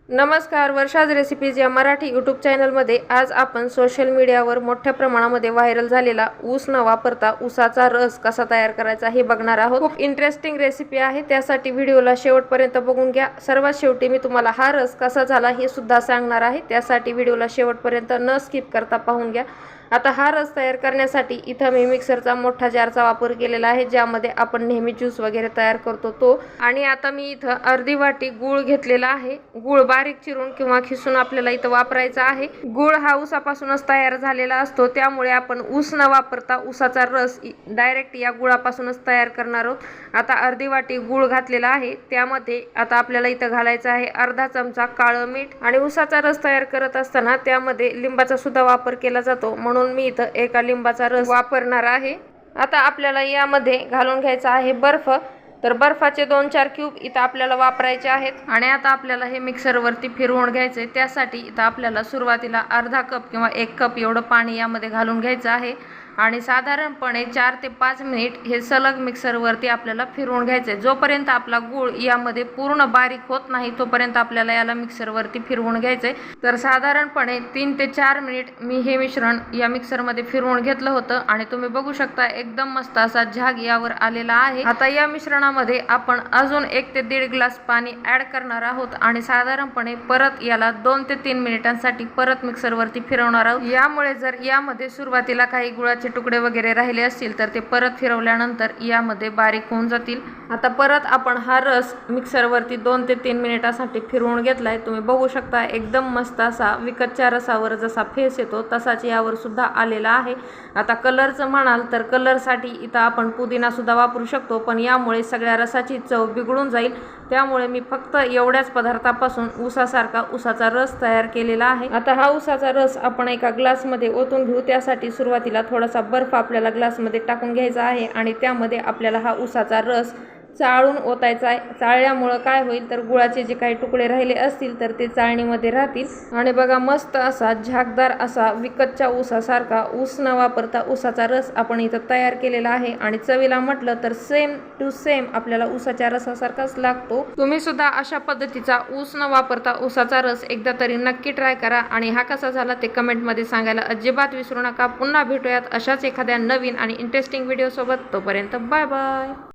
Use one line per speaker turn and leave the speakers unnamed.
नमस्कार, वर्षाज रेसिपीज या मराठी यूट्यूब चॅनलमध्ये आज आपण सोशल मीडियावर मोठ्या प्रमाणामध्ये व्हायरल झालेला ऊस न वापरता ऊसाचा रस कसा तयार करायचा हे बघणार आहोत। खूप इंटरेस्टिंग रेसिपी आहे, त्यासाठी व्हिडिओला शेवटपर्यंत बघून घ्या। सर्वात शेवटी मी तुम्हाला हा रस कसा झाला हे सुद्धा सांगणार आहे, त्यासाठी व्हिडिओला शेवटपर्यंत न स्किप करता पाहून घ्या। आता हा रस तयार करण्यासाठी इथं मी मिक्सरचा मोठा जारचा वापर केलेला आहे, ज्यामध्ये आपण नेहमी ज्यूस वगैरे तयार करतो तो। आणि आता मी इथं अर्धी वाटी गूळ घेतलेला आहे। गूळ बारीक चिरून किंवा खिसून आपल्याला इथं वापरायचा आहे। गूळ हा ऊसापासूनच तयार झालेला असतो, त्यामुळे आपण ऊस न वापरता ऊसाचा रस डायरेक्ट या गुळापासूनच तयार करणार आहोत। आता अर्धी वाटी गूळ घातलेला आहे, त्यामध्ये आता आपल्याला इथं घालायचं आहे अर्धा चमचा काळं मीठ। आणि ऊसाचा रस तयार करत असताना त्यामध्ये लिंबाचा सुद्धा वापर केला जातो, म्हणून मी इथं एका लिंबाचा रस वापरणार आहे। आता आपल्याला यामध्ये घालून घ्यायचा आहे बर्फ। तर बर्फाचे 2-4 क्यूब इथं आपल्याला वापरायचे आहेत। आणि आता आपल्याला हे मिक्सरवरती फिरवून घ्यायचे, त्यासाठी इथं आपल्याला सुरुवातीला अर्धा कप किंवा 1 कप एवढं पाणी यामध्ये घालून घ्यायचं आहे। आणि साधारणपणे 4 ते 5 मिनिट हे सलग मिक्सरवरती आपल्याला फिरवून घ्यायचे। जोपर्यंत आपला गूळ यामध्ये पूर्ण बारीक होत नाही तोपर्यंत आपल्याला याला मिक्सरवरती फिरवून घ्यायचे। तर साधारणपणे 3 ते 4 मिनिट मी हे मिश्रण या मिक्सरमध्ये फिरवून घेतलं होतं आणि तुम्ही बघू शकता एकदम मस्त असा झाग यावर आलेला आहे। आता या मिश्रणामध्ये आपण अजून 1 ते 1.5 ग्लास पाणी ऍड करणार आहोत आणि साधारणपणे परत याला 2 ते 3 मिनिटांसाठी परत मिक्सरवरती फिरवणार आहोत। यामुळे जर यामध्ये सुरुवातीला काही गुळाचे तुकडे वगैरे राहिले असतील तर ते परत फिरवल्यानंतर यामध्ये बारीक होऊन जातील। आता परत आपण हा रस मिक्सरवरती 2 ते 3 मिनिटांसाठी फिरवून घेतलाय। तुम्ही बघू शकता एकदम मस्त असा विकतच्या रसावर जसा फेस येतो तसाच यावर सुद्धा आलेला आहे। आता कलरचं म्हणाल तर कलरसाठी इथं आपण पुदिना सुद्धा वापरू शकतो, पण यामुळे सगळ्या रसाची चव बिघडून जाईल, त्यामुळे मी फक्त एवढ्याच पदार्थापासून ऊसाचा रस तयार केलेला आहे। आता हा ऊसाचा रस आपण एका ग्लासमध्ये ओतून घेऊ। त्यासाठी सुरुवातीला थोडासा बर्फ आपल्याला ग्लासमध्ये टाकून घ्यायचा आहे आणि त्यामध्ये आपल्याला हा ऊसाचा रस चाळून ओतायचा आहे। चाळल्यामुळं काय होईल तर गुळाचे जे काही तुकडे राहिले असतील तर ते चाळणीमध्ये राहतील। आणि बघा मस्त असा झागदार असा विकतच्या ऊसासारखा ऊस न वापरता ऊसाचा रस आपण इथं तयार केलेला आहे। आणि चवीला म्हटलं तर सेम टू सेम आपल्याला ऊसाच्या रसासारखाच लागतो। तुम्ही सुद्धा अशा पद्धतीचा ऊस न वापरता ऊसाचा रस एकदा तरी नक्की ट्राय करा आणि हा कसा झाला ते कमेंटमध्ये सांगायला अजिबात विसरू नका। पुन्हा भेटूयात अशाच एखाद्या नवीन आणि इंटरेस्टिंग व्हिडिओ सोबत। तोपर्यंत बाय बाय।